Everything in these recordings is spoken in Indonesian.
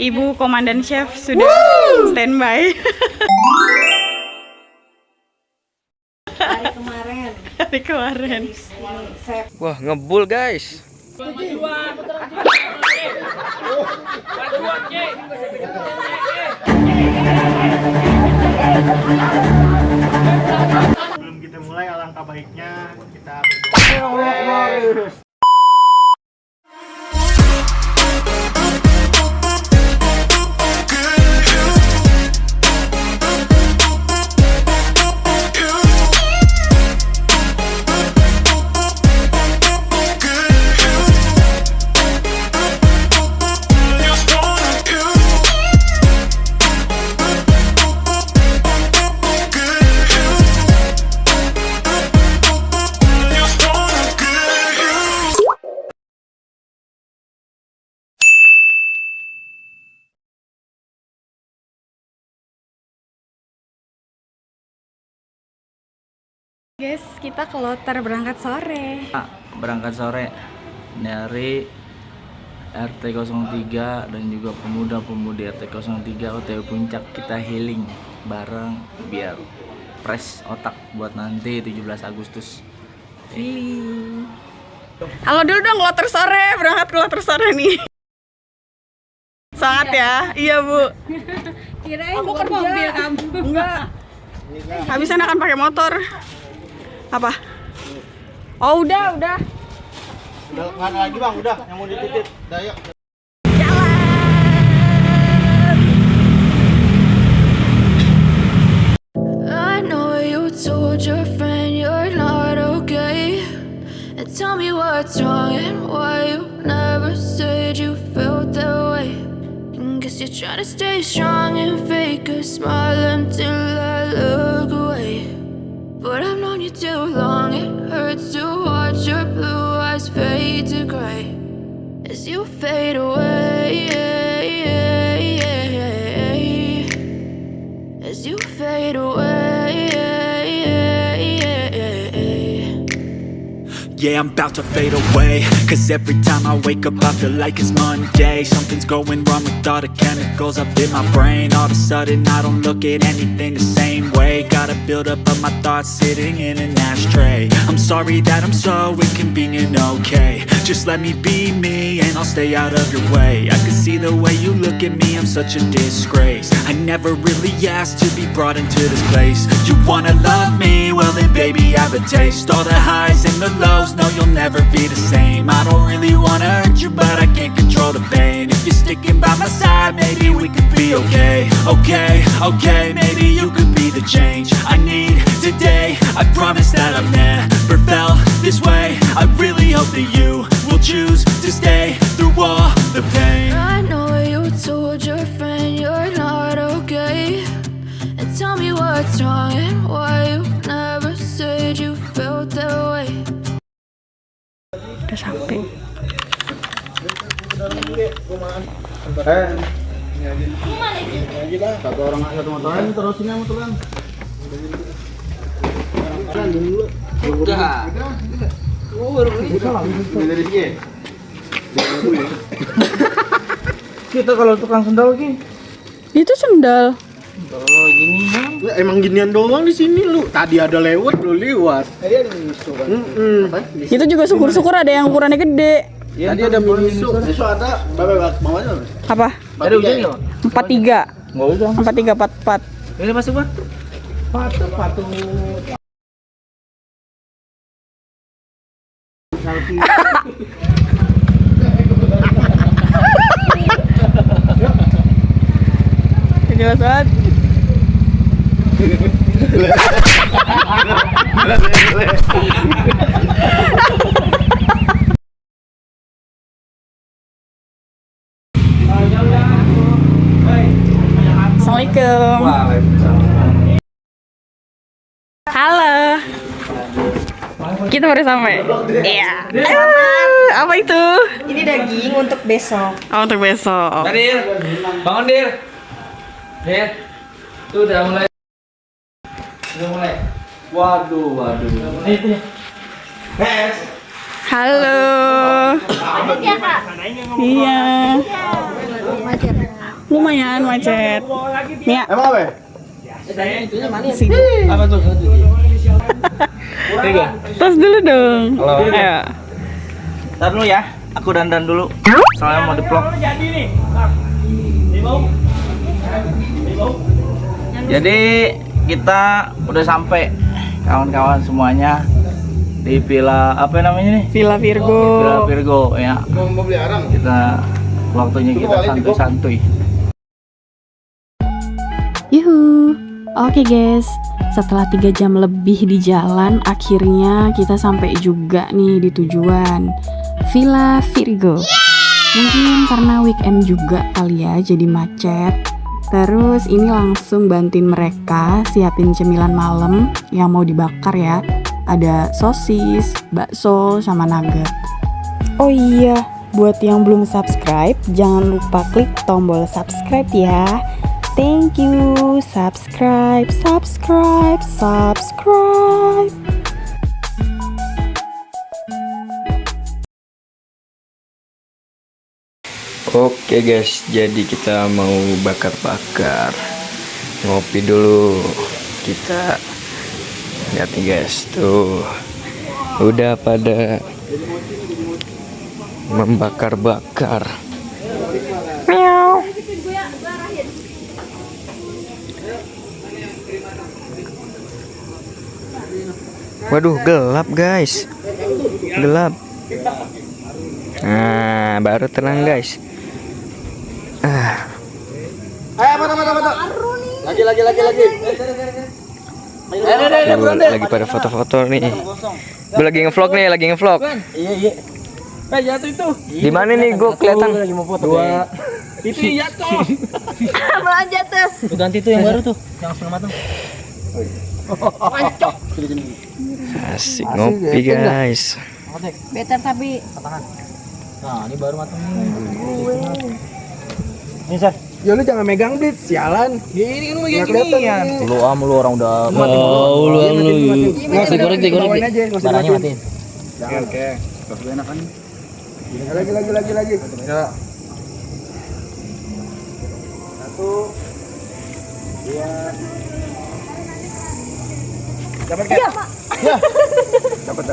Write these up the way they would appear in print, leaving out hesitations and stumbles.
Ibu Komandan Chef sudah standby. Hari kemarin. Wah, ngebul guys. Sebelum kita mulai, alangkah baiknya kita berdoa. Guys, kita ke Loter berangkat sore. Berangkat sore dari RT 03 dan juga pemuda-pemudi RT 03 OTW Puncak. Kita healing bareng biar fresh otak buat nanti 17 Agustus. Healing. Halo dulu dong, Loter sore, berangkat ke Loter sore nih. Sangat ya, iya Bu. Kirain Aku kan mobil kamu. Enggak. Habisan akan pakai motor. Apa? Oh udah. Udah nggak ada lagi bang, udah yang mau dititip. Udah yuk. I know you told your friend you're not okay, and tell me what's wrong and why you never said you felt that way. And guess you're trying to stay strong and fake a smile until I look away. But I've known you too long, it hurts to watch your blue eyes fade to gray as you fade away, as you fade away. Yeah, I'm about to fade away, cause every time I wake up I feel like it's Monday. Something's going wrong with all the chemicals up in my brain. All of a sudden I don't look at anything the same way. Got a build up of my thoughts sitting in an ashtray. I'm sorry that I'm so inconvenient, okay. Just let me be me and I'll stay out of your way. I can see the way you look at me, I'm such a disgrace. I never really asked to be brought into this place. You wanna love me? Well then baby I have a taste. All the highs and the lows, no you'll never be the same. I don't really wanna hurt you but I can't control the pain. If you're sticking by my side maybe we could be okay. Okay, maybe you could be the change I need today. I promise that I've never felt this way. I really hope that you will choose to stay through all the pain. I know you told your friend you're not okay, and tell me what's wrong and why you never said you felt that way. Udah sampai. Satu orang satu motoran terus ini motoran. Udah. Dari sini. Kita kalau tukang sendal gini. Itu sendal. Kalau gini ya, emang ginian doang di sini lu. Tadi ada lewat lu lewat. Itu juga syukur-syukur ada yang ukurannya gede. Tadi ada minisu. Minisu ada berapa bawahnya? Apa? Ada ujian enggak? 43. Enggak usah. 43 44. Ini masuk Bang. Patu. Jelas banget. Assalamualaikum. Halo. Kita baru sampai. Iya. Apa itu? Ini daging untuk besok. Oh, untuk besok. Dir, bangun Dir. Dir, tuh udah mulai. Waduh. Halo. Iya. Lumayan macet. Nia. Emang apa? Sini. Apa tuh? Tos dulu dong. Halo. Ayo. Ntar dulu ya, aku dandan dulu. Soalnya mau di-vlog. Jadi kita udah sampai kawan-kawan semuanya di villa apa namanya nih? Villa Virgo. Villa Virgo ya. Mau beli arang? Kita waktunya kita santuy-santuy. Yuhu. Oke guys, setelah 3 jam lebih di jalan, akhirnya kita sampai juga nih di tujuan Villa Virgo. Mungkin karena weekend juga kali ya, jadi macet. Terus ini langsung bantuin mereka siapin cemilan malam yang mau dibakar ya. Ada sosis, bakso, sama nugget. Oh iya, buat yang belum subscribe, jangan lupa klik tombol subscribe ya. Thank you. Subscribe. Oke guys, jadi kita mau bakar-bakar, ngopi dulu. Kita lihat nih guys, tuh udah pada membakar-bakar. Meow. Waduh, gelap guys, gelap. Nah, baru tenang guys. Lagi. Lagi pada foto-foto nih. Gue lagi ngevlog nih, Iya. Jatuh itu. Di mana nih gue kelihatan? Lagi mau foto. Dua. Itu jatuh. Malah jatuh. Tuh ganti tuh yang baru tuh, yang setengah matang. Asik ngopi guys. Better tapi Nah, ini baru matang nih. Ini Sar. Ya lu jangan megang blitz, sialan. Ini kan lu megang Nggak kelihatan. ginian. Lu orang udah. Nggak usah digoreng. Barangnya matiin. Oke. Terus enak kan? Lagi. Ya. 1 2 Dapat kan? Ya. Dapat.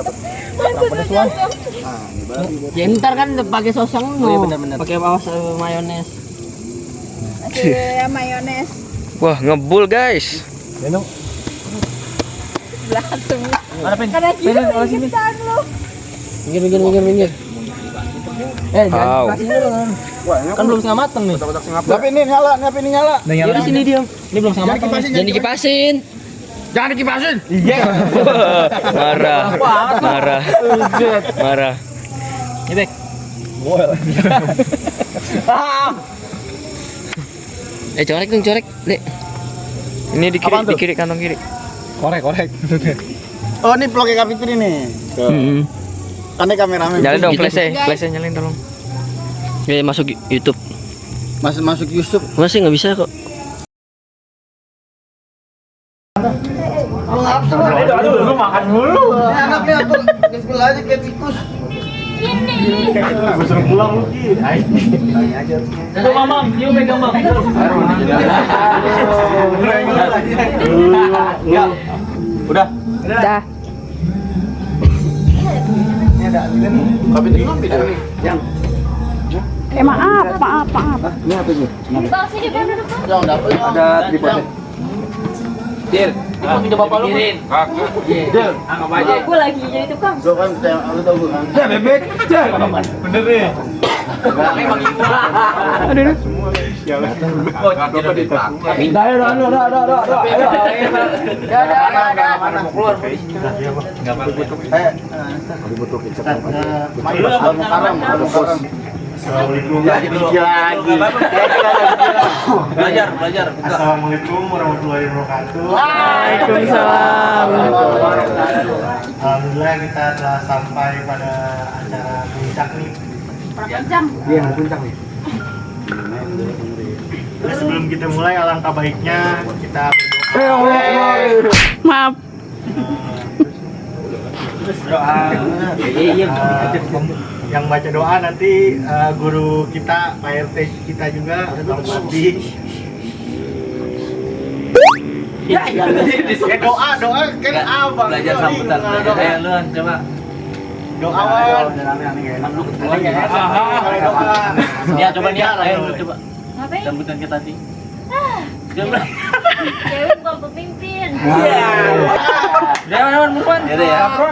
Pedes Wan. ya ntar kan pakai saus yang Oh iya benar. Pakai mayones. Ada mayones. Wah, ngebul guys. Belakang semua. Mana Pin? Karena gila sini. lu. Minggir. Jangan Au. kasih dulu kan. Kan belum setengah matang nih. Tapi ini nyala. Ya di sini diam. Ini belum setengah matang. Jangan dikipasin. Jangan dikipasin. Iya. Marah. Ini Bek. Corek, Dek. Ini di kiri kantong kiri. Korek. Oh, ini vlognya Kak Fitri nih. Kan ini kameramen. Nyalain dong flash-nya nyalain tolong. Ya masuk YouTube. Masuk YouTube. Masih nggak bisa kok. Aduh, lu makan mulu. Ini anak nih aku ngespil aja kayak tikus. Gue suruh pulang lu Ki. Itu Mamam, yuk pegang Mam. Enggak. Udah. Dah. Ini ada juga nih. Kak Fitri ngopi dah. Yang. Maaf. Ini apa sih? Yang dapat ada tripod. Dir, itu video bapak lu. Dir, anggap aja. Aku lagi jadi tukang. Gua kan lu tahu kan. Ya bebek. Bener nih. Emang itu. Aduh. Sialan. Oh, jadi dipakai. Minta ya, udah. Mana mau keluar? Enggak apa-apa. Dibutuh kecap. Karam. Assalamualaikum. Jadi lagi. Belajar. Assalamualaikum warahmatullahi wabarakatuh. Waalaikumsalam. Alhamdulillah kita telah sampai pada acara puncak nih. Berapa jam? Iya, mau puncak nih. Terus sebelum kita mulai, alangkah baiknya kita berdoa. Maaf. Doa. Yang baca doa nanti guru kita, Pak RT kita juga, Bang Bati. Ya, doa kan abang. Belajar sambutan. Ayo lu coba. Doa. Nia coba Nia, ayo lu coba. Ngapain? Sambutan kita tadi. Coba. Cewek bukan pemimpin. Jangan buruan. Ya.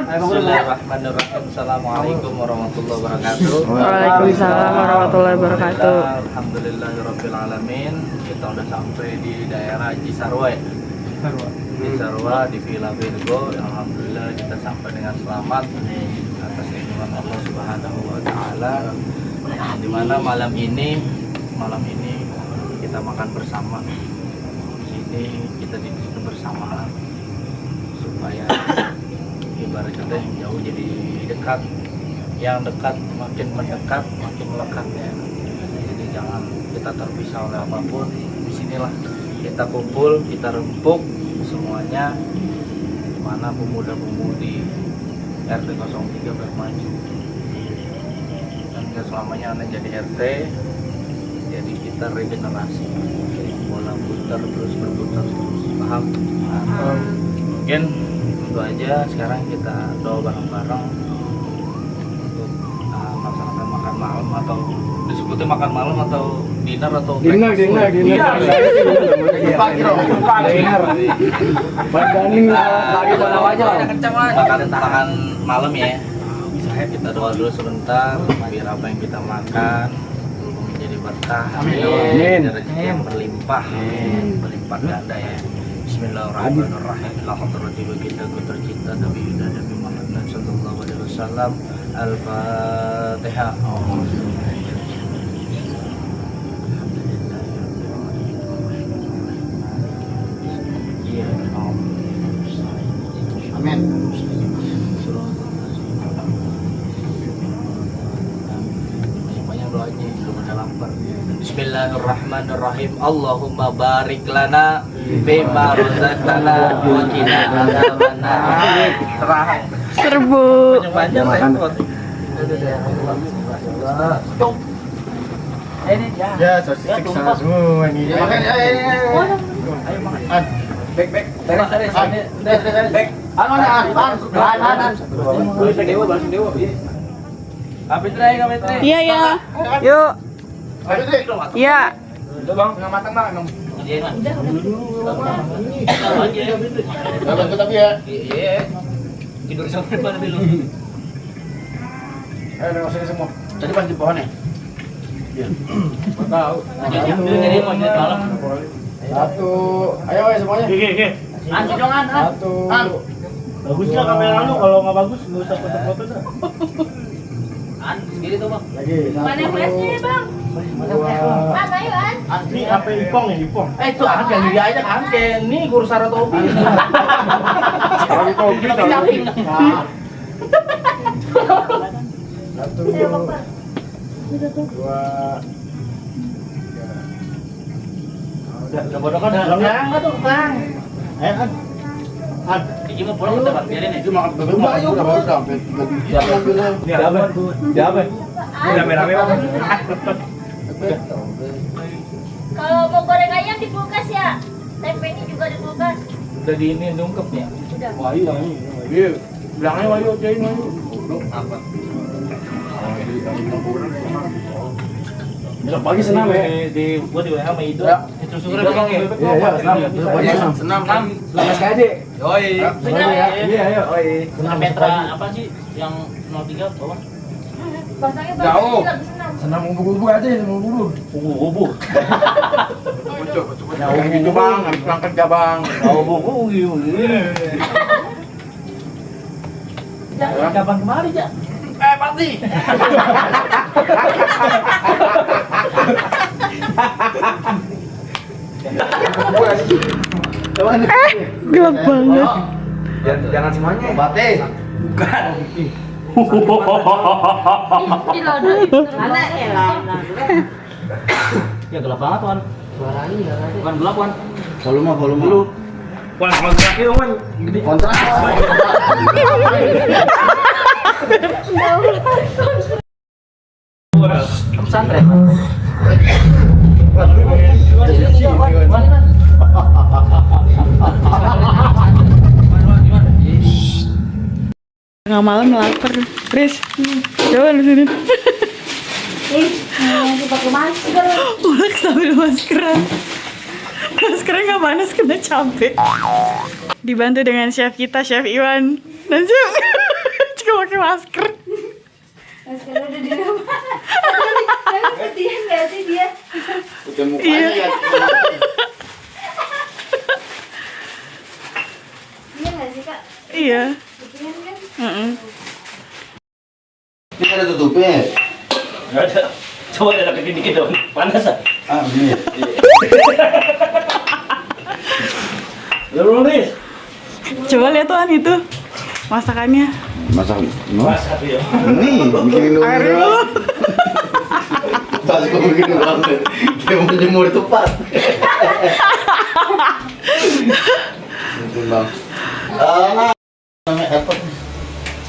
Bismillahirrahmanirrahim. Assalamualaikum warahmatullahi wabarakatuh. Waalaikumsalam warahmatullahi wabarakatuh. Alhamdulillahirabbil alamin. Kita udah sampai di daerah Cisarua. Cisarua di Villa Virgo. Alhamdulillah kita sampai dengan selamat atas izin Allah Subhanahu wa taala. Di mana malam ini kita makan bersama. Sini kita diberi kebersamaan supaya ibarat kata yang jauh jadi dekat, yang dekat makin mendekat, makin melekat ya. Jadi jangan kita terpisah oleh apapun. Disinilah kita kumpul, kita rempuk semuanya, mana pemuda-pemudi RT 03 bermaju. Dan selamanya Anda jadi RT, jadi kita regenerasi, jadi bola putar terus berputar terus, paham? Mungkin itu aja. Sekarang kita doa bareng-bareng untuk melaksanakan makan malam, atau disebutnya makan malam atau dinner atau Dinner. Banding lagi pada wajah. Makan malam ya. Kita doa dulu sebentar biar apa yang kita makan menjadi berkah. Amin. Rezeki yang berlimpah, berlimpah ganda ya. Bismillahirrahmanirrahim. La hadrati baginda ku tercinta Nabi Yudha Nabi Muhammad sallallahu alaihi wasallam. Al-Fatihah. Amin. Banyak doanya, udah lapar. Bismillahirrahmanirrahim. Allahumma barik lana bima razaqtana wa qina adzabannar. Terang. Serbu. Panjang repot. Ini Ya, sosis siksa semua ini. Makan ya. ayo makan. Back. Back. Kapitri. Iya ya. Yuk. Iya. Udah bang, setengah matang bang. Bantu tapi ya. Iya. Tidur sampai mana dulu? Ayo nengok sini semua. Tadi pas di pohon ya? Iya. Nggak tahu. Jadi mau jadi malam. Satu. Ayo semuanya. Oke. Anjir dong an. Satu. Bagus lah kamera lu, kalau nggak bagus nggak usah foto-foto dah. An sendiri tuh bang. Lagi. Mana flashnya ya bang? Dua. An, ayo An. Ini apa Ipong ya Ipong? Itu an yang dia aja kan nih kurus Saratobi. Lagi kopi tapi. Nah. Satu. Dua. Udah bodoh kan udah enggak tuh bang. Ayo An. Iki mau pulang udah biarin ya. Cuma berdua ayo baru sampai. Ini apa? Siapa? Ini rame-rame bang. Kalau mau goreng ayam di kulkas ya. Tempe ini juga di kulkas. Udah di ini dungkep ya. Udah. Wahyu yang ini. Iya. Bilangnya Wahyu ajain Wahyu. Apa? Besok pagi senam ya. Di gua di WA sama Ido. Itu suka Iya, senam. Besok pagi senam. Senam. Senam SKD. Yoi. Senam ya. Iya, ayo. Senam metra apa sih yang 03 bawah? Pasangnya Jauh. lagi senam. Senam ubur-ubur aja, senam ubur. Ubur. Ya, gitu bang, habis pulang kerja bang. Ubur. Kapan kemari, Jak? Pasti. Gelap banget. Jangan semuanya. Bate. Bukan. Mana ya? Ya gelap banget, Wan. Bukan gelap, Wan. Volume dulu. Wah, kontrak itu kan. Kontrak. Pesantren. Tengah malam lapar. Riz, coba di sini. Masih pakai masker. Ulek sambil maskeran. Maskernya nggak panas, kena cabai. Dibantu dengan chef kita, Chef Iwan. Dan chef juga pakai masker. Maskernya udah di rumah. Tapi ketian nggak sih dia? Udah mukanya ya. Iya nggak sih kak? Iya. Ketian kan? Ini ada tutupnya. Nggak ada. Coba ada dikit dong. Panas ah. Ah, ini. Lu Riz. Coba lihat tuan itu masakannya. Masak. Masak ya. Nih, bikin dulu. Air dulu. Pas gue begini banget. Kayak menjemur tepat. Mungkin bang. Namanya apa?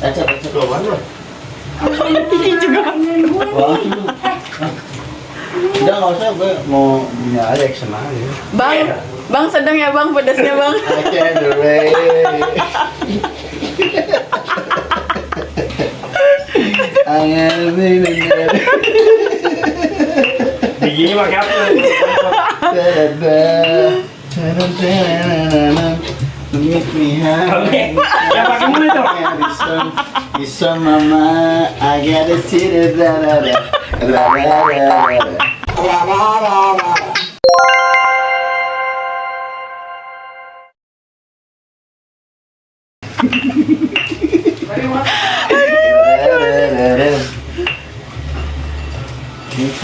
Ecat keluar loh. Ini juga masker. Wah. Udah nggak usah, gue mau punya aja action aja. Bang sedang ya bang, pedasnya bang. I can't do it. Bijinya pakai apa? Make me happy. Ya pakai mana tuh? Listen mama, I gotta see the da da da da da da.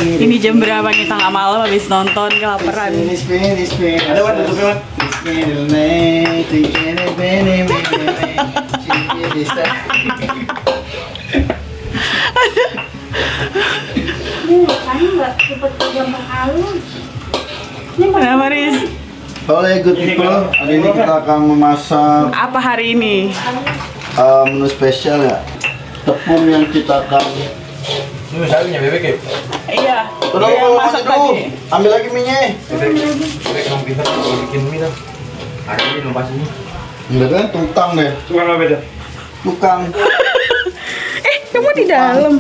Ini jam berapa nih, tengah malam habis nonton kelaparan. Ada wat tutupnya wat. Makanya nggak cepet gampang halus. Kenapa Riz? Oleh good people, hari ini kita akan memasak Apa hari ini? menu spesial ya. Tepung yang kita akan. Ini sayurnya bebek ya? Iya. Udah yang mau masak masak dulu. tadi. Ambil lagi minyak. Bebek kamu pintar kalau bikin mie lah. Ada ini lepas ini. Enggak kan tukang deh. Tukang apa itu? Tukang. Kamu di dalam.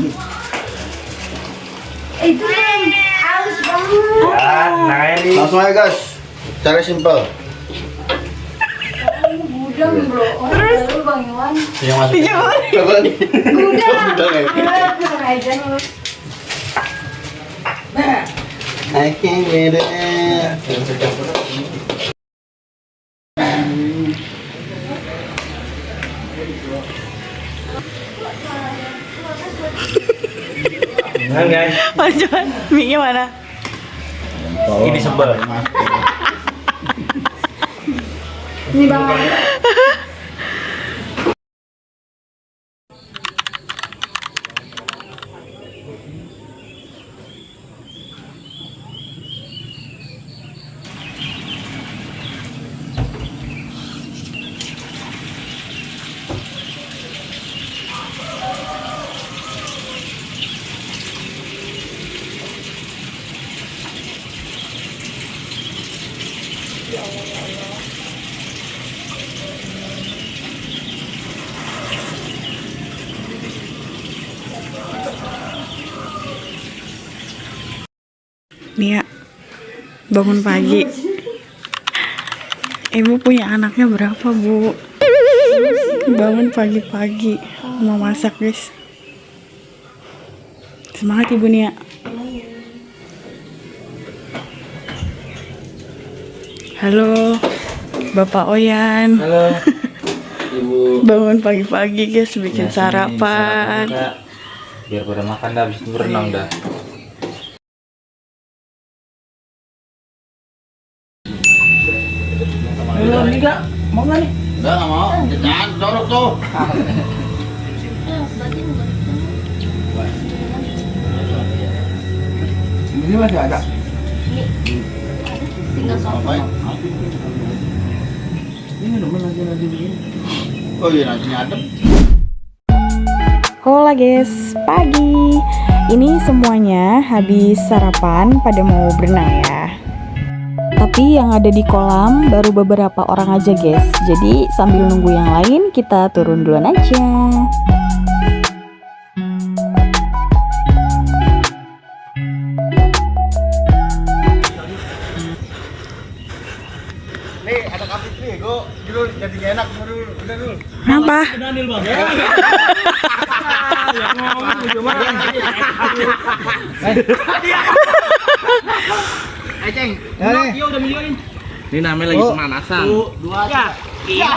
Itu yang halus banget. Ya, nah ini. Langsung aja guys. Cara simple. Ini gudang bro. Orang baru Bang Iwan. Yang masuk. Dijemur. Apa nih? Gudang. Gudang ya. Kurang aja lu. I can't wait it. Nah guys, Majuan, mie-nya mana? ini sebel. Ini Bang Iwan. Nia, bangun pagi. Ibu punya anaknya berapa, Bu? Bangun pagi-pagi mau masak, guys. Semangat Ibu Nia. Halo, Bapak Oyan. Halo. Ibu. Bangun pagi-pagi, guys, bikin sarapan. Biar pada makan dah, habis itu berenang dah. Belum nih kak, mau nggak nih? Udah nggak mau. Jangan dorong tuh. Ini masih ada. Tinggal Ngapain? Ini nomor lagi begini. Oh iya nasinya adem. Hola guys, pagi. Ini semuanya habis sarapan pada mau berenang ya. Tapi yang ada di kolam baru beberapa orang aja guys. Jadi sambil nunggu yang lain kita turun duluan aja. Nih ada kapit nih, gue dulu jadi gak enak dulu. Udah dulu. Kenapa? Ceng. Ini namanya lagi pemanasan. Iya.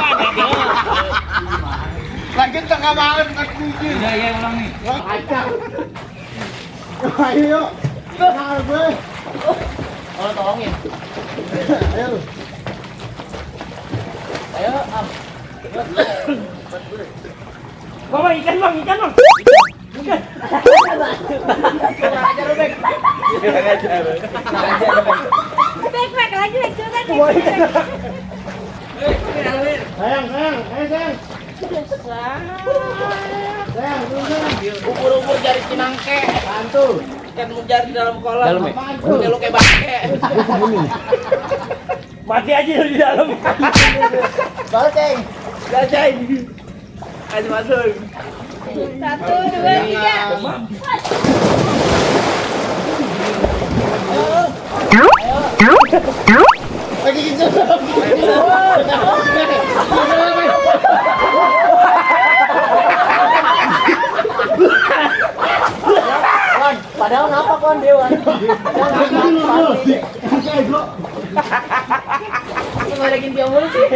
Lagi tengah banget nggak mungkin. Udah ya ulang nih. Kacang. Ayo yuk. Nah, gue. Oh, tolongin. Ayo lu. Ayo, Am. Ikan bang. Baik lagi coba deh. Sayang. Sayang, Ubur-ubur jari cinangke. bantu. Ikan mujar di dalam kolam. Dalam ya? Udah lu kayak bangke. Mati aja di dalam. Balik, Ceng. Ayo masuk. 1, 2, 3. Lagi gitu. Padahal kenapa kon Dewan? Ngelekin dia mulu sih.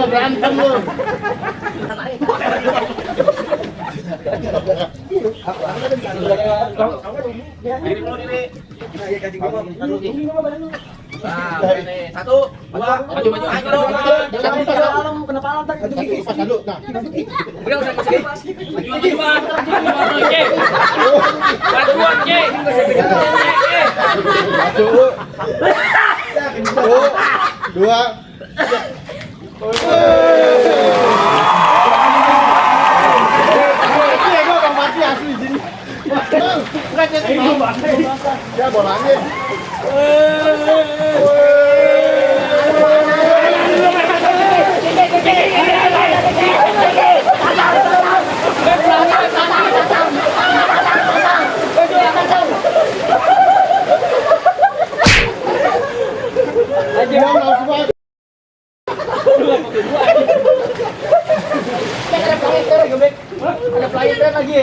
Berantem lu. Satu, dua, maju. Kenapa alam tadi? Pas dulu. Nah. Udah usah masukin. Majuan. Majuan, Ki. Satu, dua. Ya bolanya. Ada pelayan lagi.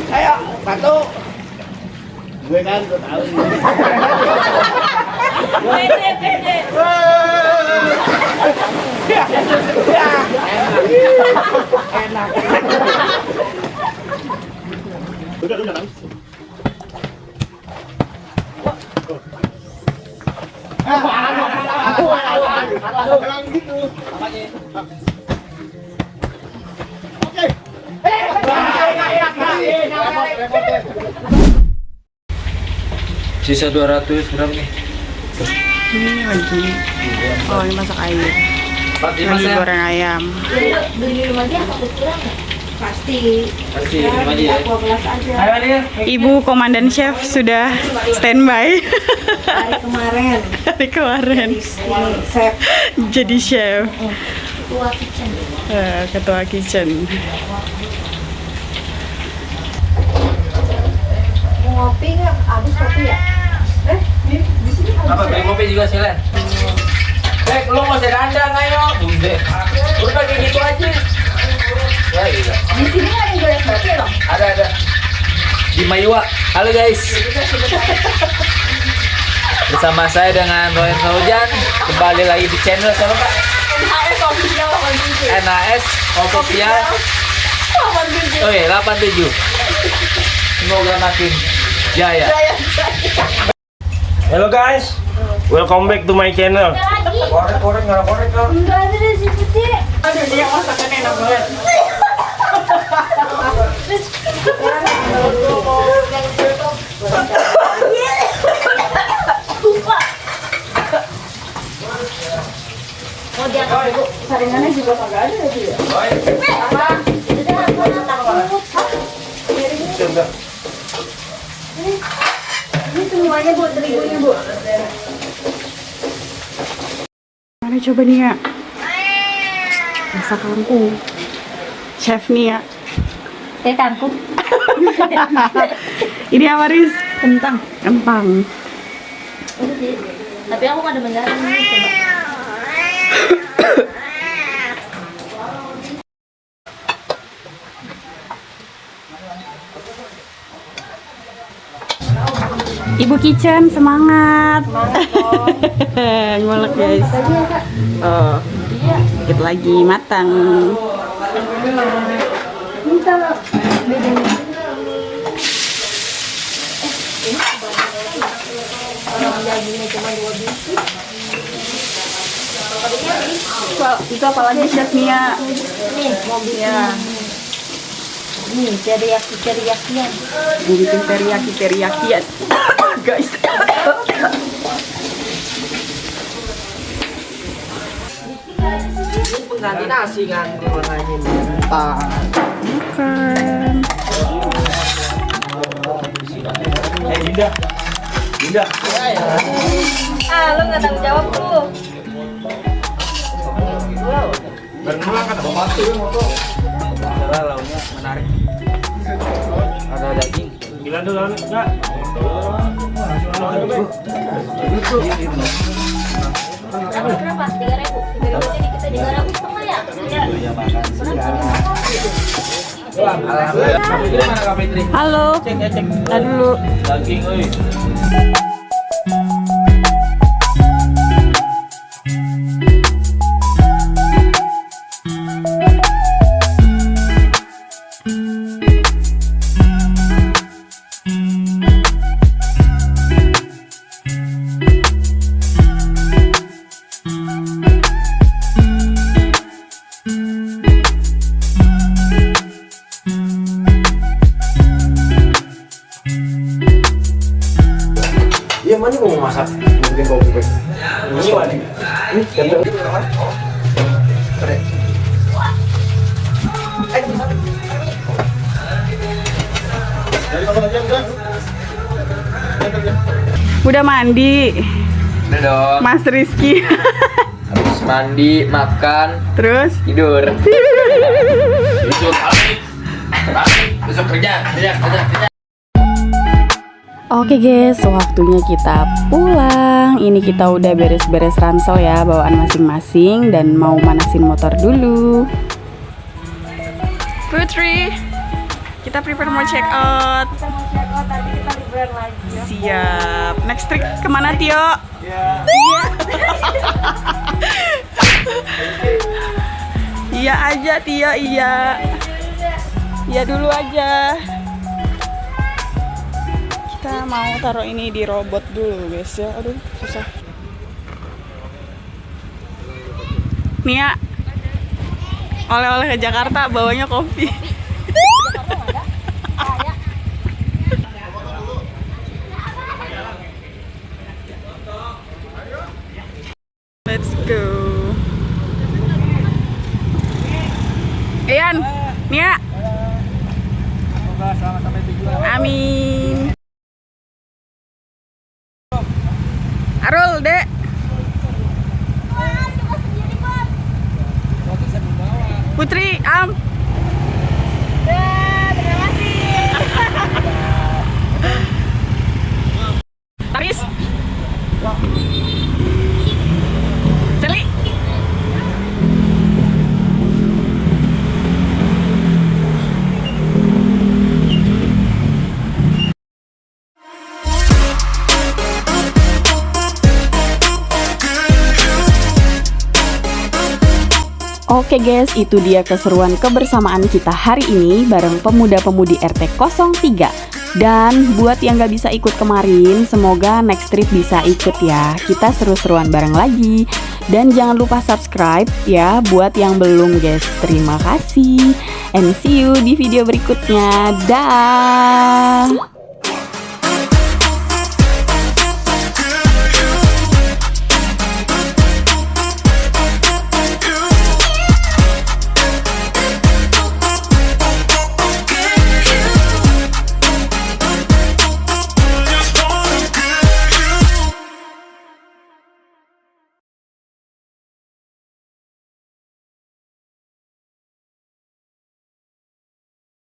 Ayo, satu. Gue kan gue tahu. Pede. Enak. Udah nangis. Jangan gitu. Oke. Sisa 200 berapa nih? Ini lagi. Oh, ini masak air. Lagi goreng ayam. Beli 5 aja takut kurang nggak? Pasti. Pasti 5 aja ya. 12 aja. Ibu komandan chef sudah standby. Hari kemarin. Hari kemarin. Chef. Jadi chef. Ketua kitchen. Ketua kitchen. Mau ngopi nggak? Habis kopi ya? Di sini Apa beli kopi? juga Silen. Lu mau dandang ayo. Buset. Udah kayak gitu aja. Ya iya. Di sini ada yang goreng roti loh. Ada. Di Mayua. Halo guys. Bersama saya dengan Royan Saujan. Kembali lagi di channel siapa Pak? NAS official 87. NAS Official 87. Oh iya 87. Semoga makin jaya. Hello guys, welcome back to my channel. Korek kan. Enggak ada di situ. Aduh dia masakannya enak banget. Mau diangkat dulu. Saringannya juga kagak ada ya, ya. Apa? Ini semuanya buat terigunya, Bu. Mari coba nih ya. Masak kangkung. Chef nih ya. Teh kangkung. Ini apa Riz? Kentang. Kentang. Udah sih. Tapi aku nggak ada mendarat nih, coba. Ibu Kitchen semangat. Ngolek guys. Oh, dikit lagi matang. Itu apa lagi chef Nia? Nih, mobilnya. Nih, teriyaki-teriyakian. Bikin teriyaki-teriyakian. Guys. Pengganti nasi kan warnanya. Bukan. Dinda. Ah, lu nggak tanggung jawab lu. Cara lauknya menarik. Ada daging. Bilang dulu enggak? Berapa? 3.000. 3.000 jadi kita 3.000 setengah ya? Alhamdulillah. Mana Kak Fitri? Halo. Cek. Tadi dulu. Daging euy. Iya mana mau masak? Bikin kopi baik. Ini mana? Ini jatuh. Udah mandi, Udah dong. Mas Rizky. Habis mandi, makan, Terus tidur. Besok kerja. Oke guys, waktunya kita pulang. Ini kita udah beres-beres ransel ya, bawaan masing-masing, dan mau manasin motor dulu. Putri, kita prepare mau check out. Kita mau check out, tadi kita liburan lagi ya. Siap. Next trip kemana Tio? Iya aja Tio, iya. Iya dulu aja. Kita mau taruh ini di robot dulu guys ya. Aduh susah. Nia, oleh-oleh ke Jakarta bawanya kopi. Let's go. Ian, Nia. Semoga selamat sampai tujuan. Amin. Arul, Dek. Putri, Am. Terima kasih. Taris. Oke guys, itu dia keseruan kebersamaan kita hari ini bareng pemuda-pemudi RT 03. Dan buat yang gak bisa ikut kemarin, semoga next trip bisa ikut ya. Kita seru-seruan bareng lagi. Dan jangan lupa subscribe ya buat yang belum guys. Terima kasih. And see you di video berikutnya. Dah.